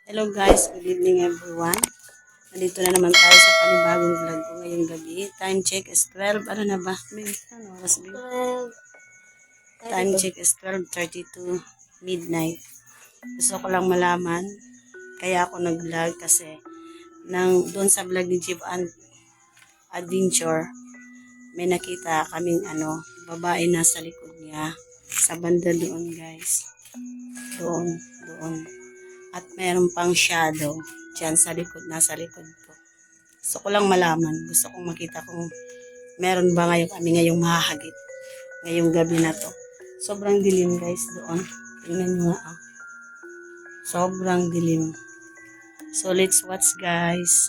Hello guys, good evening everyone. Nandito na naman tayo sa panibagong vlog ko ngayong gabi. Time check is 12. Ano na ba? Ano oras ba? Time check is 12:32 midnight. Gusto ko lang malaman, kaya ako nag-vlog kasi doon sa vlog ni Jeep Adventure, may nakita kaming babae na sa likod niya. Sa banda doon guys. Doon, doon. At meron pang shadow dyan sa likod, nasa likod ko. Gusto ko lang malaman. Gusto kong makita kung meron ba kami ngayong mahahagit. Ngayong gabi na to. Sobrang dilim guys doon. Tingnan nyo nga. Oh. Sobrang dilim. So let's watch guys.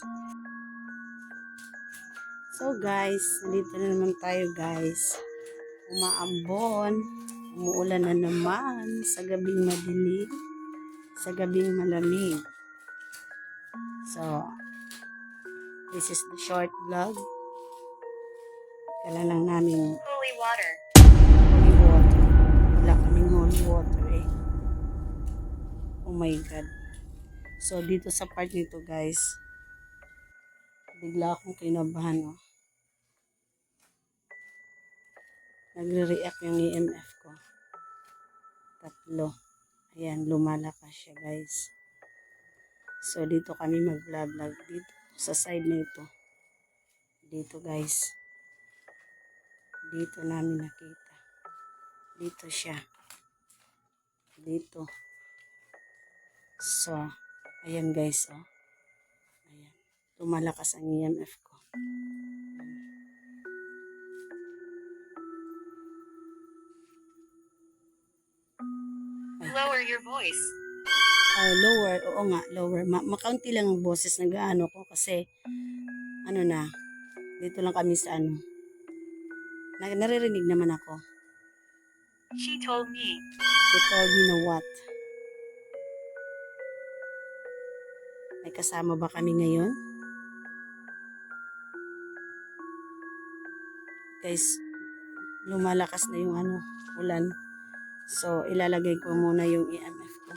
So guys, nandito na naman tayo guys. Umaambon. Umuulan na naman sa gabing madilim. Sa gabing malamig. So, this is the short vlog. Kala lang namin Holy water. holy water. Wala kaming holy water eh. Oh my God. So, dito sa part nito guys, bigla akong kinabahan oh. Nagre-react yung EMF ko. 3. Ayan, lumalakas siya guys. So, dito kami mag-vlog dito sa side na ito. Dito guys. Dito namin nakita. Dito siya. Dito. So, ayan guys oh. Ayan. Lumalakas ang EMF ko. Lower your voice. Lower, oo nga, lower. Makaunti lang ang boses na gaano ko kasi dito lang kami sa naririnig naman ako. She told me. She told me na what? May kasama ba kami ngayon? Guys, lumalakas na yung ulan. So, ilalagay ko muna yung EMF ko.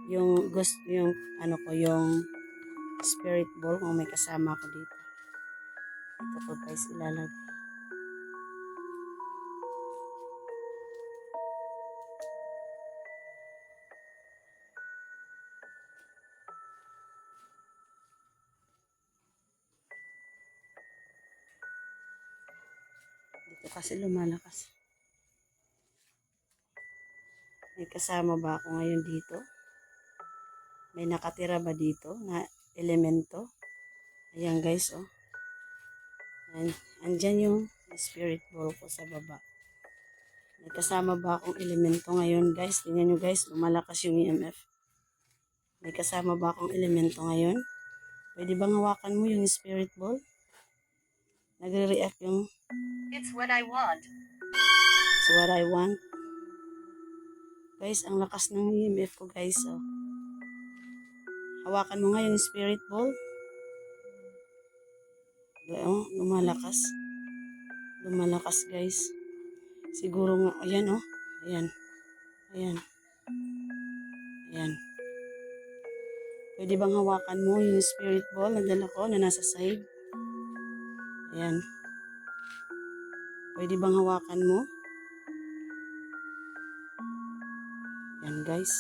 Yung yung spirit ball kung may kasama ako dito. Ito ko guys ilalagay. Dito kasi lumalakas. May kasama ba ako ngayon dito? May nakatira ba dito na elemento? Ayan guys, oh. Andyan yung spirit ball ko sa baba. May kasama ba akong elemento ngayon guys? Tingnan nyo guys, lumalakas yung EMF. May kasama ba akong elemento ngayon? Pwede bang hawakan mo yung spirit ball? Nagre-react yung It's what I want. it's what I want. Guys, ang lakas ng EMF ko guys, oh. Hawakan mo nga yung spirit ball. Oh, lumalakas. Lumalakas guys. Siguro nga, ayan oh. Ayan. Ayan. Ayan. Pwede bang hawakan mo yung spirit ball na dala ko na nasa side? Ayan. Pwede bang hawakan mo? Ayan guys.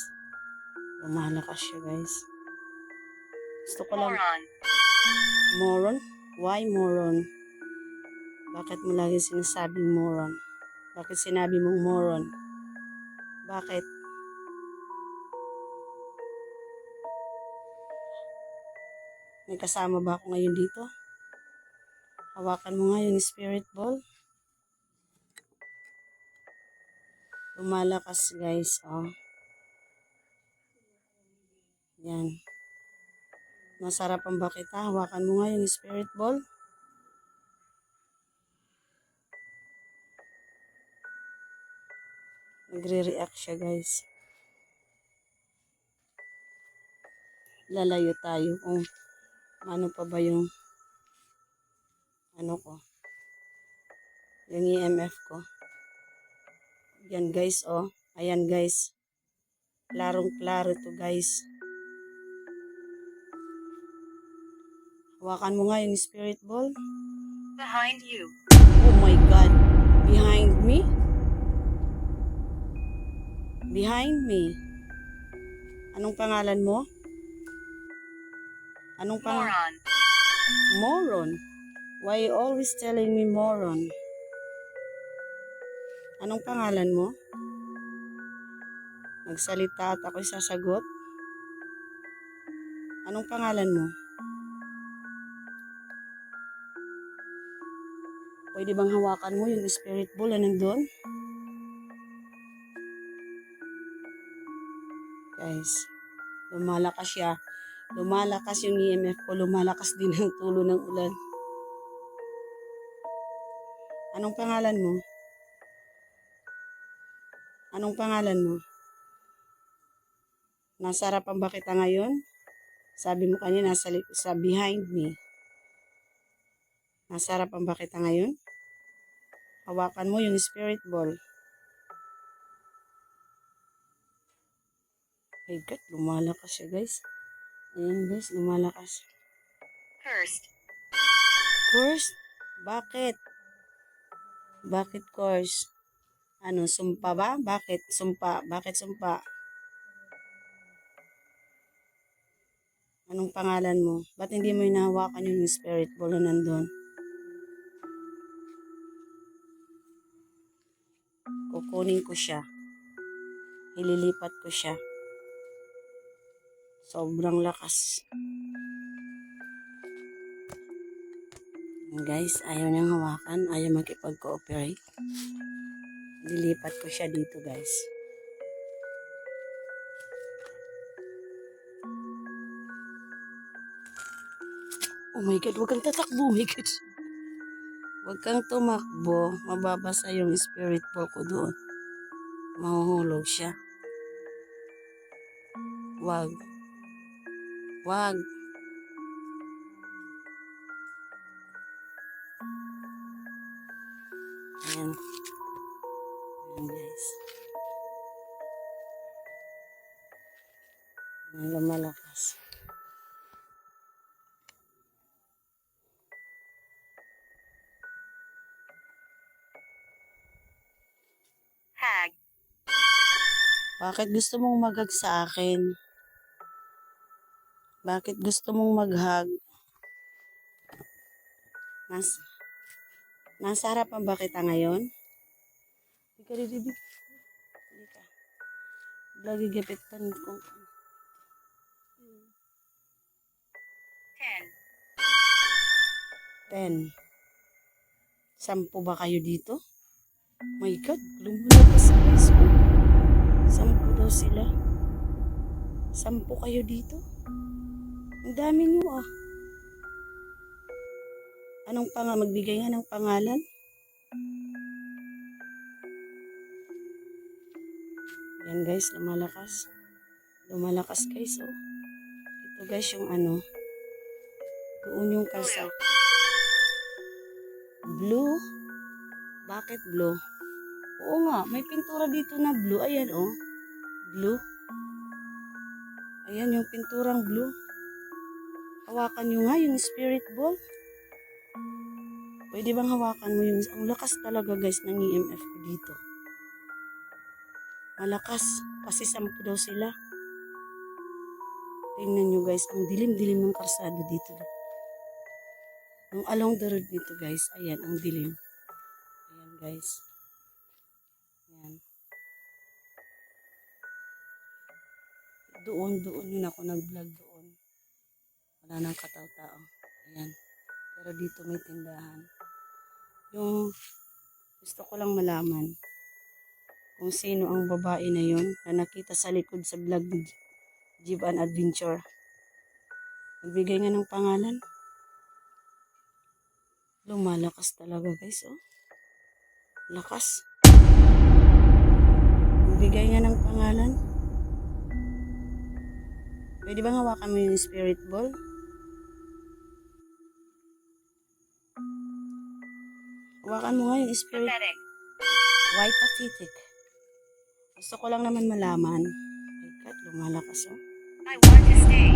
Lumalakas siya guys. Gusto ko lang. Moron. Moron? Why moron? Bakit mo lagi sinasabing moron? Bakit sinabi mong moron? Bakit? May kasama ba ako ngayon dito? Hawakan mo nga yung spirit ball. Lumalakas guys, oh. Yan. Nasarapan ba kita? Hawakan mo nga yung spirit ball. Nagre-react siya guys. Lalayo tayo kung ano pa ba yung ko. Yung EMF ko. Yan guys, oh. Ayan guys. Klarong-klaro to guys. Hawakan mo nga yung spirit ball. Behind you. Oh my God. Behind me? Behind me. Anong pangalan mo? Anong pangalan? Moron. Moron. Why you always telling me moron? Anong pangalan mo? Magsalita at ako'y sasagot. Anong pangalan mo? Pwede bang hawakan mo yung spirit ball na nandun? Guys, lumalakas siya. Lumalakas yung EMF ko. Lumalakas din ang tulo ng ulan. Anong pangalan mo? Anong pangalan mo? Nasa harapan ba kita ngayon? Sabi mo kanina sa behind me. Nasa harapan ba kita ngayon? Hawakan mo yung spirit ball. My God, lumalakas siya guys. Ayan guys, lumalakas. Cursed. Cursed? Bakit? Bakit curse? Ano, sumpa ba? Bakit sumpa? Bakit sumpa? Anong pangalan mo? Ba't hindi mo hinahawakan yung spirit ball na nandun? Kukunin ko siya. Ililipat ko siya. Sobrang lakas. Guys, ayaw niyang hawakan. Ayaw makipag-cooperate. Lilipat ko siya dito guys. Oh my God, huwag kang tatakbo. Oh my God. Huwag kang tumakbo. Mababasa yung spirit ball ko doon. Mahuhulog siya. Wag. Wag. Ayan. Ayan guys. Ayan, lumalakas. Hag. Bakit gusto mong mag-hug sa akin? Bakit gusto mong mag-hug? Nasa harapan ba kita ngayon? Hindi ka rin, hindi ka. Lagi gapitan ko. 10. 10. 10 ba kayo dito? My God, lumulabas guys. 10 daw sila. 10 kayo dito? Ang dami niyo ah. Magbigay nga ng pangalan? Yan guys, lumalakas. Lumalakas guys oh. Ito guys yung ano. Doon yung kalsa. Blue? Bakit blue? Oo nga, may pintura dito na blue. Ayan oh. Blue. Ayan yung pinturang blue. Hawakan nyo nga yung spirit ball. Pwede bang hawakan mo yung... Ang lakas talaga guys ng EMF ko dito. Malakas. Kasi 10 daw sila. Tingnan nyo guys. Ang dilim-dilim ng karsada dito. Yung along the road dito guys. Ayan, ang dilim. Ayan guys. Ayan. Doon yun ako nag-vlog doon. Wala nang kataw-tao. Ayan. Pero dito may tindahan. Yung gusto ko lang malaman kung sino ang babae na yun na nakita sa likod sa vlog ni Jeep and Adventure. Magbigay nga ng pangalan. Lumalakas talaga guys oh. Lakas. Magbigay nga ng pangalan. Pwede bang hawakan mo yung spirit ball? Hawakan mo nga yung spirit. Pathetic. Why pathetic? Gusto ko lang naman malaman. My lumalakas oh. I want to stay.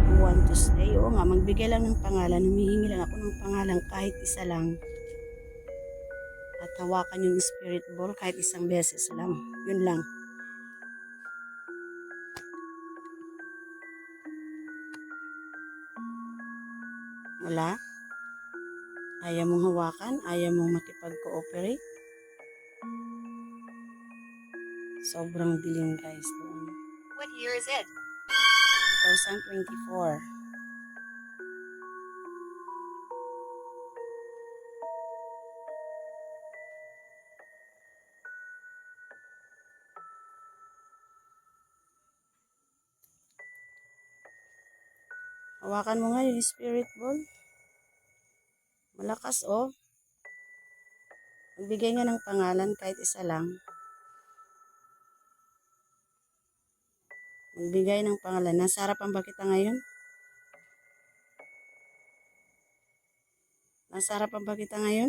You want to stay? Oo nga, magbigay lang ng pangalan. Humihingi lang ako ng pangalan kahit isa lang. At hawakan yung spirit ball kahit isang beses lang. Yun lang. Wala? Ayaw mong hawakan? Ayaw mong makipag-cooperate? Sobrang dilim guys doon. What year is it? 2024. Hawakan mo nga yung spirit ball. Malakas oh. Magbigay nga ng pangalan kahit isa lang. Magbigay ng pangalan. Nasa harapan ba kita ngayon? Nasa harapan ba kita ngayon?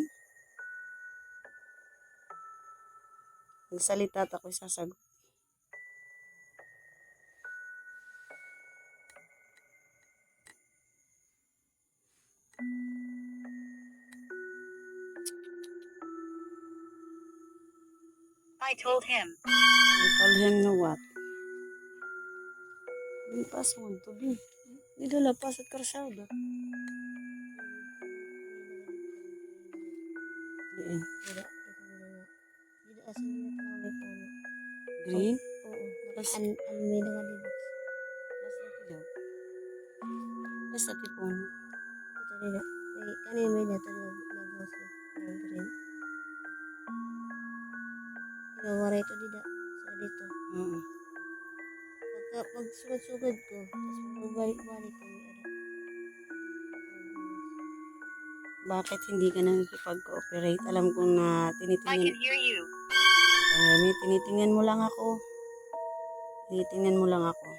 Magsalita at ako'y sasagot. I told him. I told him no what? Bin password to bin. Di dala password karsado. Diin. Tidak asal dia tahu may puno. Green? Oo. Plus, May nakalibot. plus lagi daw. Plus sa tipon. Ito nila. Kanina may nato nag-house ng green. Pinawara ito dida. Sa dito. Pag sugad-sugad ko, tapos magbalik-balik ko yung ano. Bakit hindi ka nakikipag-cooperate? Alam ko na I tinitingnan. can hear you. Remy, tinitingnan mo lang ako. Tinitingnan mo lang ako.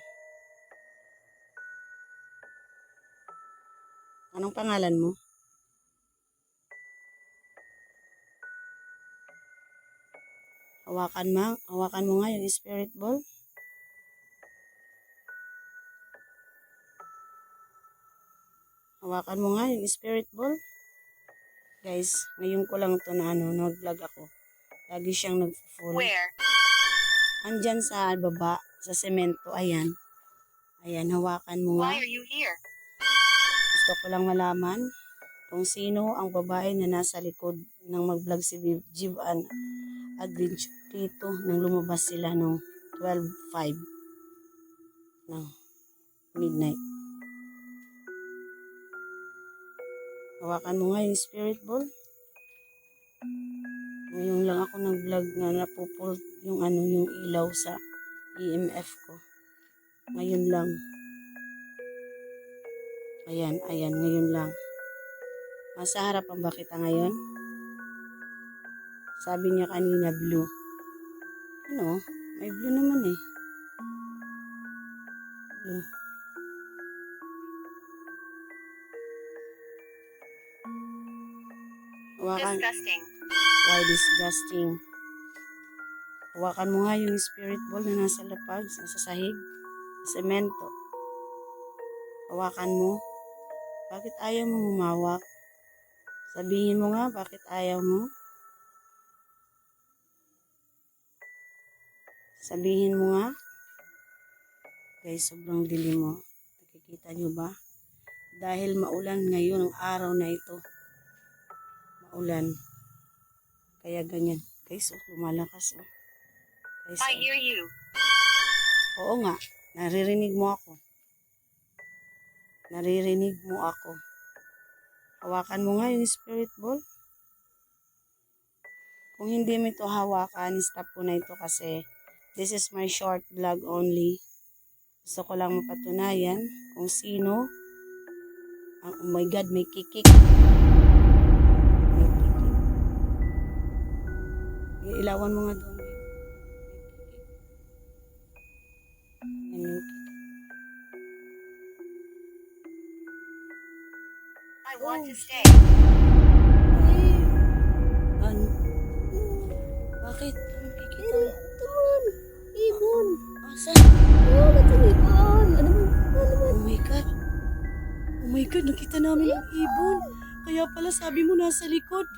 Anong pangalan mo? Hawakan mo nga yung spirit ball. Hawakan mo nga yung spirit ball. Guys, ngayon ko lang to na nag-vlog ako. Lagi siyang nag-full. Where? Andyan sa baba, sa semento, ayan. Ayan, hawakan mo nga. Why are you here? Gusto ko lang malaman kung sino ang babae na nasa likod ng mag-vlog si Jivan Adventure dito nang lumabas sila nung 12:05 ng midnight. Hawakan mo nga yung spirit ball. Ngayon lang ako nag-vlog na napupul yung yung ilaw sa EMF ko. Ngayon lang. Ayan, ngayon lang. Nasa harapan ba kita ngayon? Sabi niya kanina blue. Ano? May blue naman eh. Blue. Hawakan. Disgusting. Why disgusting? Hawakan mo nga yung spirit ball na nasa lapag, nasa sahig, semento. Hawakan mo. Bakit ayaw mo humawak? Sabihin mo nga, bakit ayaw mo? Sabihin mo nga. Guys, sobrang dilim mo. Nakikita nyo ba? Dahil maulan ngayon ang araw na ito. Maulan. Kaya ganyan. Guys, lumalakas oh. Guys, I hear you. oo nga. Naririnig mo ako. Naririnig mo ako. Hawakan mo nga yung spirit ball. Kung hindi mo ito hawakan, stop ko na ito kasi this is my short vlog only. Gusto ko lang mapatunayan kung sino ang, oh my God, may kikik. May kikik. Ilawan mo nga doon. May kikik. Yan yung kikik. I want to stay. Ano? Bakit? Anong kikik? Tuman! Ibon! Asa? God, nakita namin yung ibon. Kaya pala sabi mo nasa likod.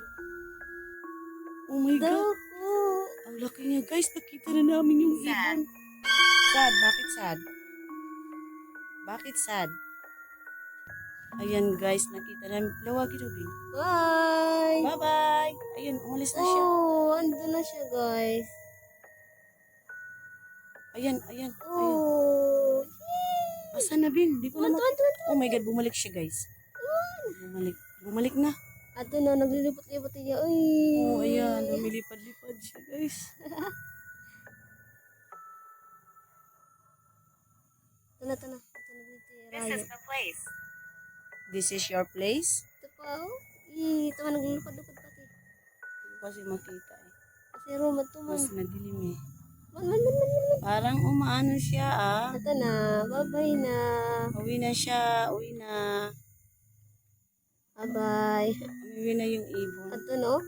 Oh my God. Dako. Ang laki niya guys. Nakita na namin yung ibon. Sad. Bakit sad? Bakit sad? Ayan guys, nakita namin. Lawagin mo, Bin. Bye. Bye-bye. Ayun, umalis na siya. Oh, ando na siya, guys. Ayan, ayan, ayan. Oh. Asan na, Bin? Di ko na Tuwan, tuwan, tuwan. Oh my God, bumalik siya guys. Bumalik. Bumalik na. Ato na, naglilipot-lipot niya. Uy. Oh, ayan. Lumilipad-lipad siya guys. Tana, tana. Ito na dito yung This rayo. is the place. This is your place? Ito pa, oh. Ito man, naglilipad-lipad pati. Hindi ko kasi makita eh. Kasi rumad to man. Mas madilim eh. Man. Parang umaano siya ah. Ito na, bye-bye na. Uwi na siya. Uwi na. Bye-bye. Uwi na yung ibon. Ito no?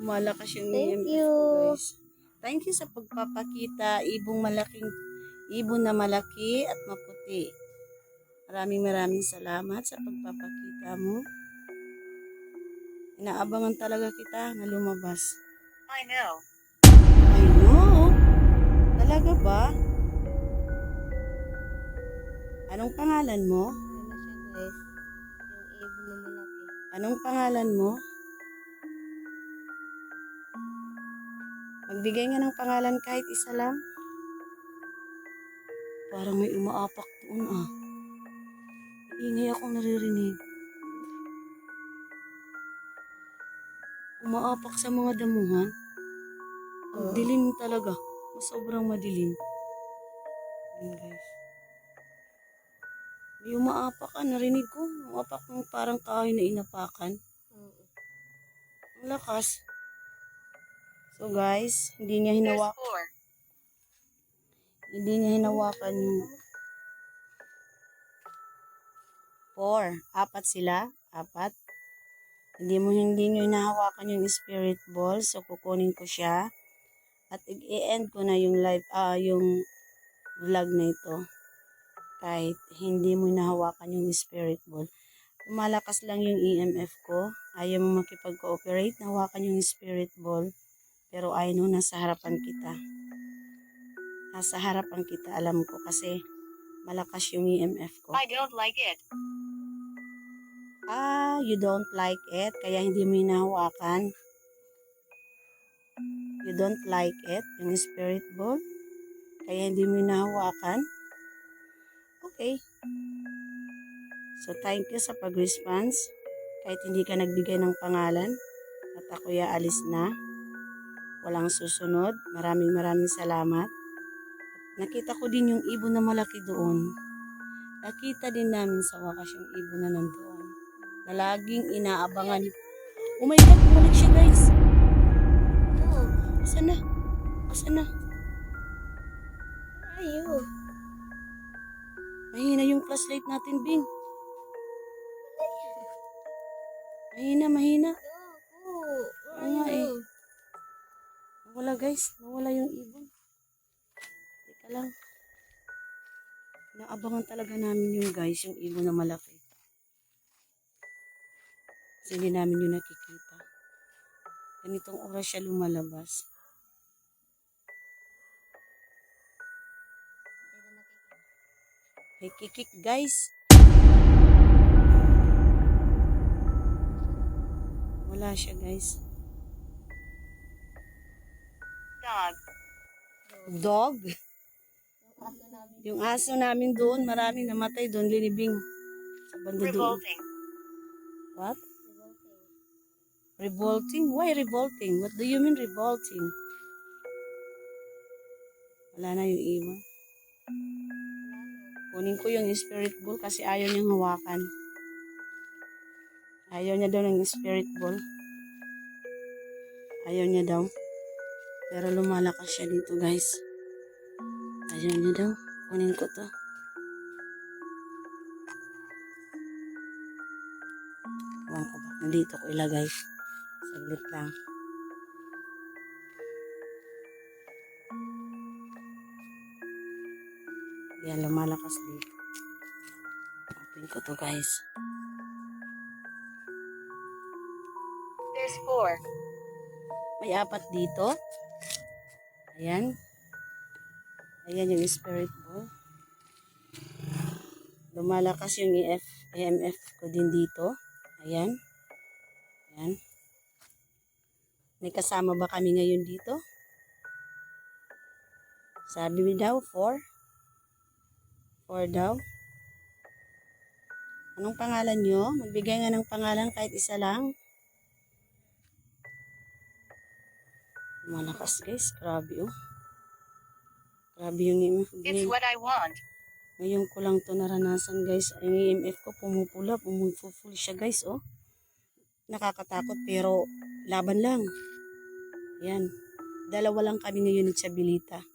Malakas yung Thank EMF you. ko guys. Thank you sa pagpapakita. Ibon na malaki at maputi. Maraming salamat sa pagpapakita mo. Inaabangan talaga kita na lumabas. I know. I know. Talaga ba? Anong pangalan mo? Ano siya, guys? Yung ibon na malaki. Anong pangalan mo? Magbigay nga ng pangalan kahit isa lang. Parang may umaapak doon ah. Ingay akong naririnig. Umaapak sa mga damuhan. Ang dilim talaga. Sobrang madilim. Ayan guys. May umaapak ah. Narinig ko. Umaapak ng parang kahoy na inapakan. Oo. Ang lakas. So guys, hindi niya There's hinawakan. 4. Hindi niya hinawakan yung 4. 4 sila. 4. Hindi niyo hinahawakan yung spirit ball. So, kukunin ko siya. At i-end ko na yung live, yung vlog na ito. Kahit hindi mo hinahawakan yung spirit ball. Lumalakas lang yung EMF ko. Ayaw mo makipag-cooperate. Nahawakan yung spirit ball. Pero I know nasa harapan kita. Nasa harapan kita, alam ko kasi malakas yung EMF ko. I don't like it. You don't like it, kaya hindi mo hinahawakan. You don't like it, yung spirit ball, kaya hindi mo hinahawakan. Okay. So, thank you sa pag-response. Kahit hindi ka nagbigay ng pangalan, at ako'y aalis na. Walang susunod. Maraming salamat. Nakita ko din yung ibon na malaki doon. Nakita din namin sa wakas yung ibon na nandoon. Na laging inaabangan. Oh my God, bumalik siya guys. Oh, Asan na? Asan na? ayo. Mahina yung flashlight natin, Bing. Mahina. Dako. Oo nga eh. Nawala guys. Nawala yung ibon. Teka lang. Naabangan talaga namin yung guys, yung ibon na malaki. Kasi hindi namin yung nakikita. Ganitong oras siya lumalabas. May kikik guys. Wala siya guys. Dog. Dog? Yung aso namin. Yung aso namin doon, marami namatay doon, linibing. Sa banda doon. Revolting. What? Revolting. Revolting? Why revolting? What do you mean revolting? Wala na yung ibon. Kunin ko yung spirit ball kasi ayaw niyang hawakan. Ayaw niya daw ng spirit ball. Ayaw niya daw. Pero lumalakas siya dito guys. Ayaw niya daw. Kunin ko to. Ewan ko ba kung dito ko ilagay. Saglit lang. Yan, lumalakas dito. Tingnan ko to guys. There's 4. May 4 dito. Ayan. Ayan yung spirit ball. Lumalakas yung EMF ko din dito. Ayan. Ayan. May kasama ba kami ngayon dito? Sabi mo daw, 4. 4 daw. Anong pangalan nyo? Magbigay nga ng pangalan kahit isa lang. Malakas guys. Grabe oh. Grabe yung EMF. It's what I want. Ngayon ko lang to naranasan guys. Ang EMF ko pumupula, pumuful siya guys oh. Nakakatakot pero laban lang. Ayan. 2 lang kami ngayon ni Chabilita.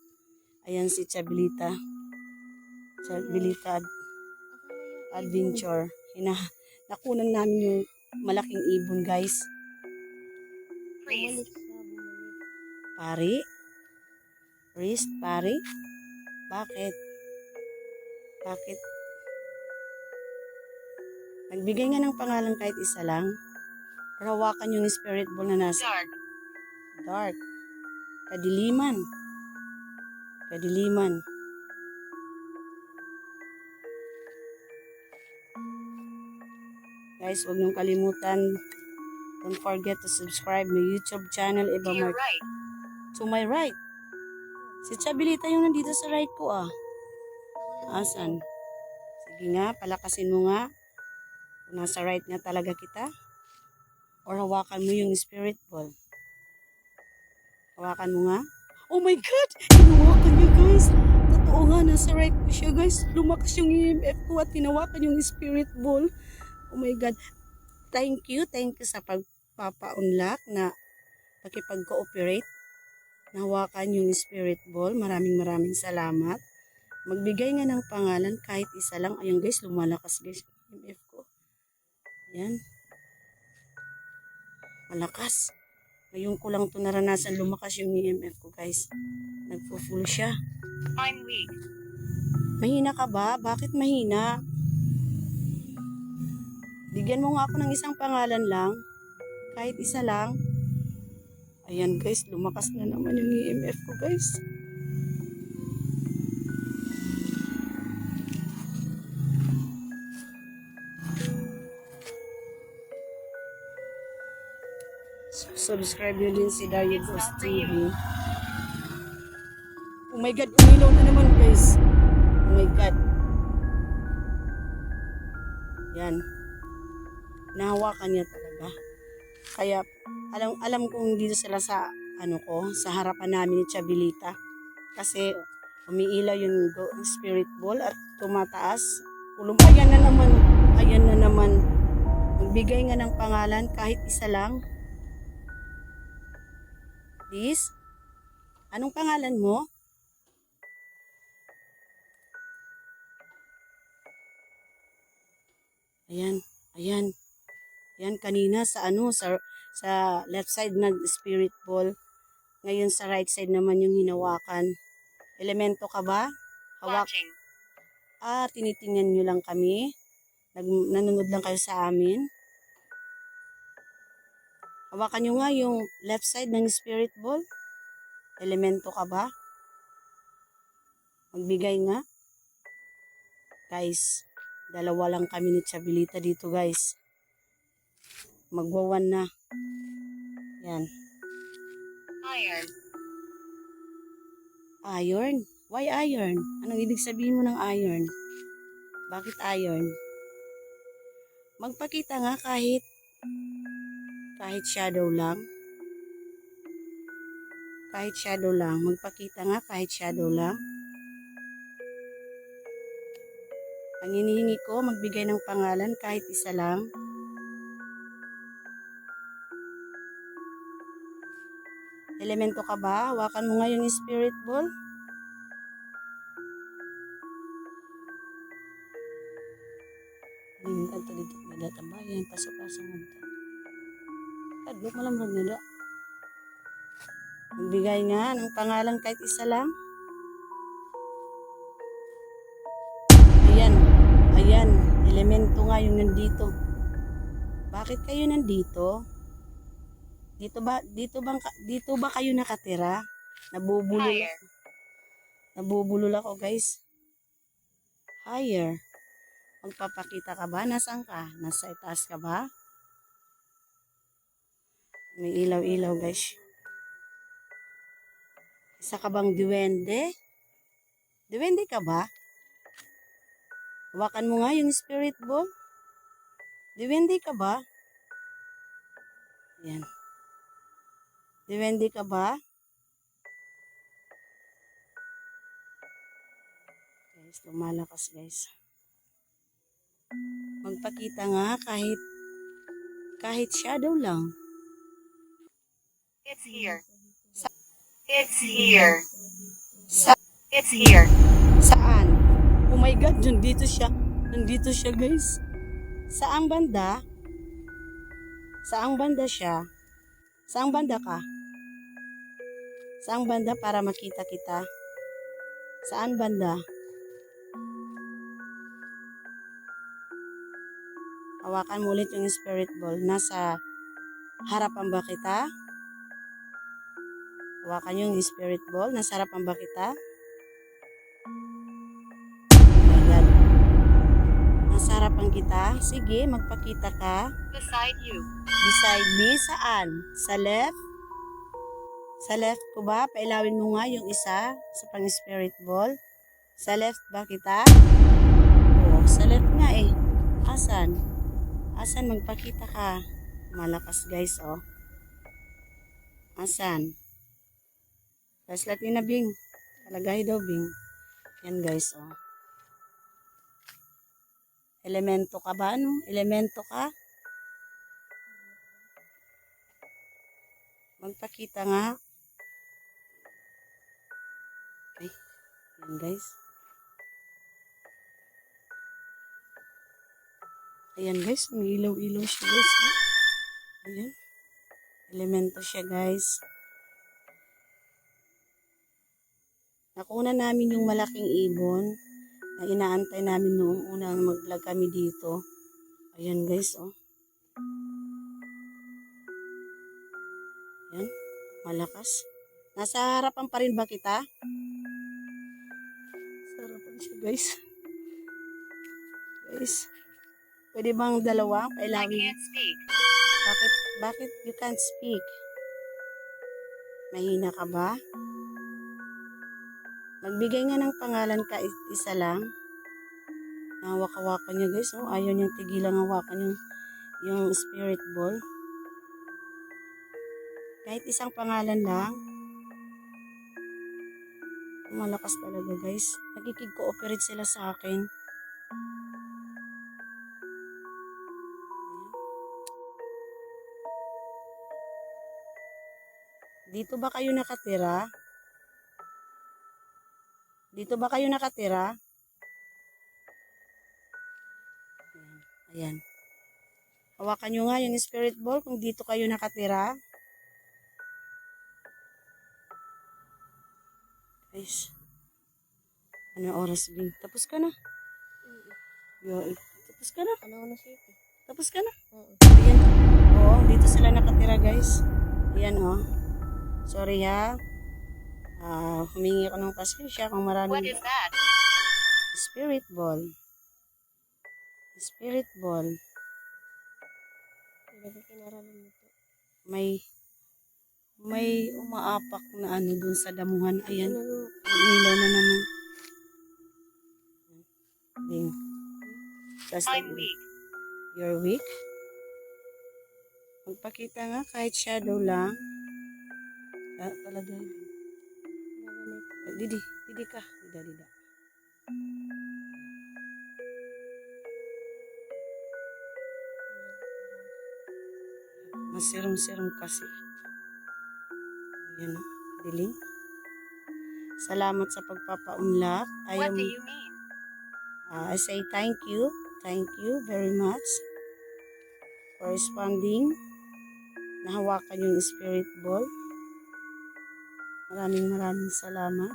Ayan si Chabilita. Chabilita Adventure. Nakunan namin yung malaking ibon guys. Priest. Pari? Priest? Pari? Bakit? Bakit? Nagbigay nga ng pangalan kahit isa lang. Pero hawakan yung spirit ball na nasa Dark. dark. Kadiliman. Kadiliman. Guys, huwag niyong kalimutan. Don't forget to subscribe my YouTube channel, To Eva your Mark. right. To my right. Si Chabilita yung nandito sa right ko ah. Asan? Sige nga, palakasin mo nga. Kung nasa right nga talaga kita. Or hawakan mo yung spirit ball. Hawakan mo nga. Oh my God! Hinawakan niya guys. Totoo nga, nasa right ko siya guys. Lumakas yung EMF ko at hinawakan yung spirit ball. Oh my God. Thank you sa pagpapa-unlock na pakipag-cooperate. Nahawakan yung spirit ball. Maraming salamat. Magbigay nga ng pangalan kahit isa lang. Ayun guys, lumalakas guys yung EMF ko. Ayan. Malakas. Ngayon ko lang ito naranasan lumakas yung EMF ko guys. Nagpo-full siya. I'm weak. Mahina ka ba? Bakit mahina? Bigyan mo nga ako ng isang pangalan lang. Kahit isa lang. Ayan guys, lumakas na naman yung EMF ko guys. Subscribe nyo din si Dario Bros TV. Oh my God, umilaw na naman guys. Oh my God. Yan. Nahawakan niya talaga. Kaya alam kong dito sila sa sa harapan namin ni Chabilita. Kasi umiilaw yung spirit ball at tumataas. Ayan na naman. Ayan na naman. Magbigay nga ng pangalan kahit isa lang. Please? Anong pangalan mo? Ayan. Ayan. Ayan kanina sa sa left side nag-spirit ball. Ngayon sa right side naman yung hinawakan. Elemento ka ba? Watching. Tinitingnan nyo lang kami. Nanonood lang kayo sa amin. Hawakan nyo nga yung left side ng spirit ball. Elemento ka ba? Magbigay nga. Guys, 2 lang kami ni Chabilita dito guys. Magwawan na. Yan. Iron. Iron? Why iron? Anong ibig sabihin mo ng iron? Bakit iron? Magpakita nga kahit shadow lang. Kahit shadow lang. Magpakita nga kahit shadow lang. Ang hinihingi ko, magbigay ng pangalan kahit isa lang. Elemento ka ba? Hawakan mo nga yung spirit ball. Tingnan ka dito. May databayan. Pasok-pasok nga dito. Kadlok malamrag nila. Magbigay nga ng pangalan kahit isa lang. Ayan. Ayan. Elemento. elemento nga yung nandito. Bakit kayo nandito? Dito ba kayo nakatira? Nabubulol Higher. ako. Nabubulol ako, guys. Higher. Magpapakita ka ba? Nasaan ka? Nasa itaas ka ba? May ilaw-ilaw, guys. Isa ka bang duwende? Duwende ka ba? Hawakan mo nga yung spirit ball. Duwende ka ba? Yan. Duwende ka ba? Guys, lumalakas, guys. Magpakita nga kahit shadow lang. It's here. It's here. Sa It's here. saan? Oh my God, nandito siya. Nandito siya, guys. Saang banda? Saang banda siya? Saang banda ka? Saang banda para makita kita? Saan banda? Hawakan mo ulit yung spirit ball. Nasa harapan ba kita? Hawakan yung spirit ball. Nasa harapan ba kita? Oh my God. Nasa harapan kita? Sige, magpakita ka. Beside you. Beside me, saan? Sa left? Sa left ko ba? Pailawin mo nga yung isa sa pang-spirit ball. Sa left ba kita? Oo, sa left nga eh. Asan? Asan? Magpakita ka. Malakas, guys, oh. Asan? Flashlight ni na, Bing. Talagay daw, Bing. Yan, guys, oh. Elemento ka ba, no? Elemento ka? Magpakita nga. Ay, yan, guys. Ayan, guys. May ilaw-ilaw siya, guys. Ayan. Elemento siya, guys. Nakuna namin yung malaking ibon na inaantay namin noong unang mag-vlog kami dito. Ayan, guys, oh. Ayan. Malakas. Nasa harapan pa rin ba kita? Sa harapan siya, guys. Guys. Pwede bang dalawa? I Pailawin. can't speak. Bakit you can't speak? Mahina ka ba? Magbigay nga ng pangalan ka, isa lang. Hawak-hawakan niya, guys. Oh, ayaw niyang tigilang hawakan yung spirit ball. Kahit isang pangalan lang. Malakas talaga, guys. Nagkikig-cooperate sila sa akin. Dito ba kayo nakatira? Dito ba kayo nakatira? Ayan. Hawakan nyo nga yung spirit ball kung dito kayo nakatira. Guys. Ano oras, Bing? Tapos ka na. Tapos ka na. Ano na city? Tapos ka na. Oo. Ayan. Oo, dito sila nakatira, guys. Ayan, oh. Sorry, ha. Humingi ako ng pasensya kung What maraming is that? spirit ball. Spirit ball. Hindi kinaralan nito. May umaapak na ano dun sa damuhan. Ayan. Ano? Ilaw na naman. Ding. I'm weak. You're weak? Magpakita nga kahit shadow lang. Talaga. Didi ka. Dida. Masirum-sirum kasi. Ayan o. Dilim. Salamat sa pagpapaunlak. What do you mean? I say thank you. Thank you very much for responding. Nahawakan yung spirit ball. Maraming salamat.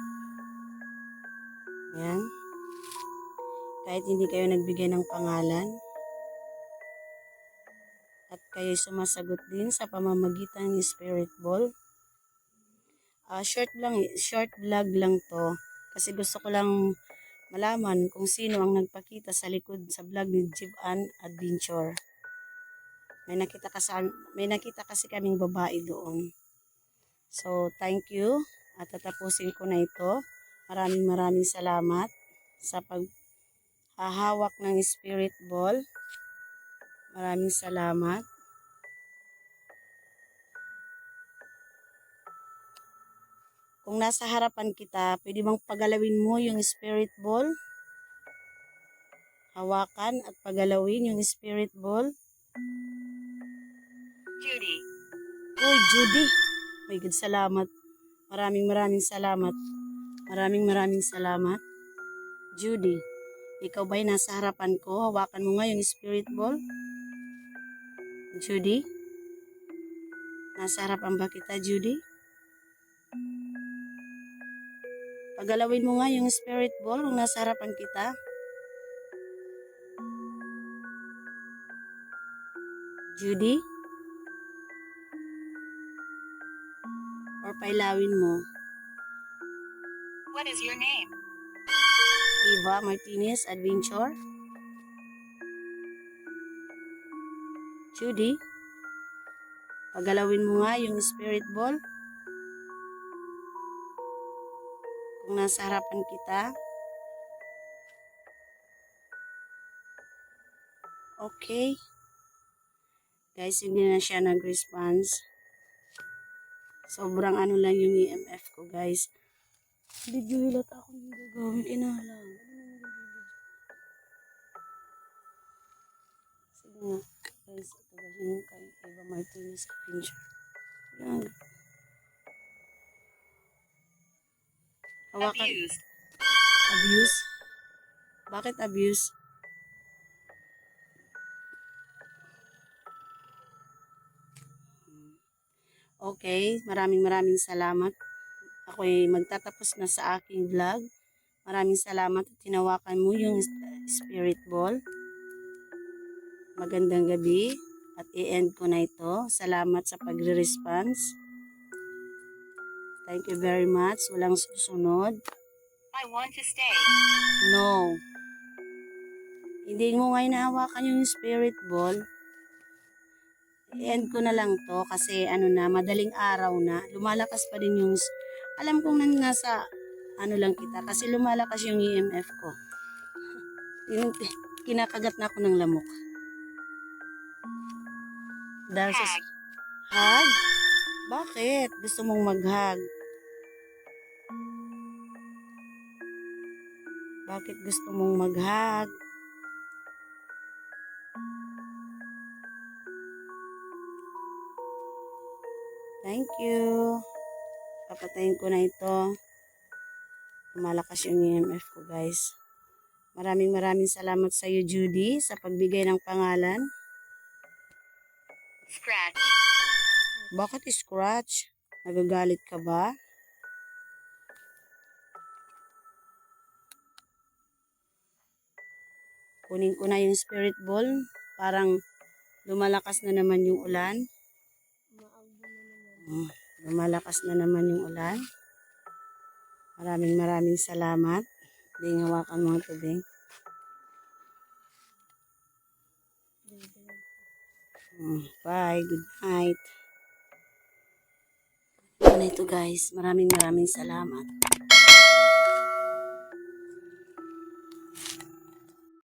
Ayan. Kahit hindi kayo nagbigay ng pangalan. kayo'y sumasagot din sa pamamagitan ng spirit ball. Short vlog lang to kasi gusto ko lang malaman kung sino ang nagpakita sa likod sa vlog ni Jivan Adventure. May nakita kasi kaming babae doon. So, thank you. At tatapusin ko na ito. Maraming salamat sa paghahawak ng spirit ball. Maraming salamat. Kung nasa harapan kita, pwede bang pagalawin mo yung spirit ball? Hawakan at pagalawin yung spirit ball. Judy. Uy, Judy. My God, salamat. Maraming salamat. Maraming salamat. Judy, ikaw ba'y nasa harapan ko? Hawakan mo nga yung spirit ball. Judy? Nasa harapan ba kita, Judy? Pagalawin mo nga yung spirit ball kung nasa harapan kita. Judy? Or pailawin mo? What is your name? Eva Martinez Adventure? Judy? Pagalawin mo nga yung spirit ball kung nasa harapan kita. Okay. Guys, hindi na siya nag-response. Sobrang ano lang yung EMF ko, guys. Video hilat ako ng gagawin. Inahalang. Sige nga. Guys, ito guys yung kay Eva Martinez Adventure. Yan. Hawakan. Abused. Abuse? Bakit abuse? Okay, maraming salamat. Ako'y magtatapos na sa aking vlog. Maraming salamat at tinawakan mo yung spirit ball. Magandang gabi at i-end ko na ito. Salamat sa pagre-response. Thank you very much. Walang susunod. I want to stay. No. Hindi mo nga inahawakan yung spirit ball. I-end ko na lang to kasi ano na, madaling araw na. Lumalakas pa din yung, alam kong nasa ano lang kita kasi lumalakas yung EMF ko. Kinakagat na ako ng lamok. Dahil sa Hag. hug? Bakit? Gusto mong mag-hug? Bakit gusto mong mag-hug? Thank you. Papatayin ko na ito. Malakas yung EMF ko, guys. Maraming salamat sa iyo, Judy, sa pagbigay ng pangalan. Scratch. Bakit scratch? Nagagalit ka ba? Kunin ko na yung spirit ball. Parang lumalakas na naman yung ulan. Lumalakas na naman yung ulan. Maraming salamat. Hindi hawakan mo ito, Bing. Bye. Good night. Ito na ito, guys. Maraming salamat.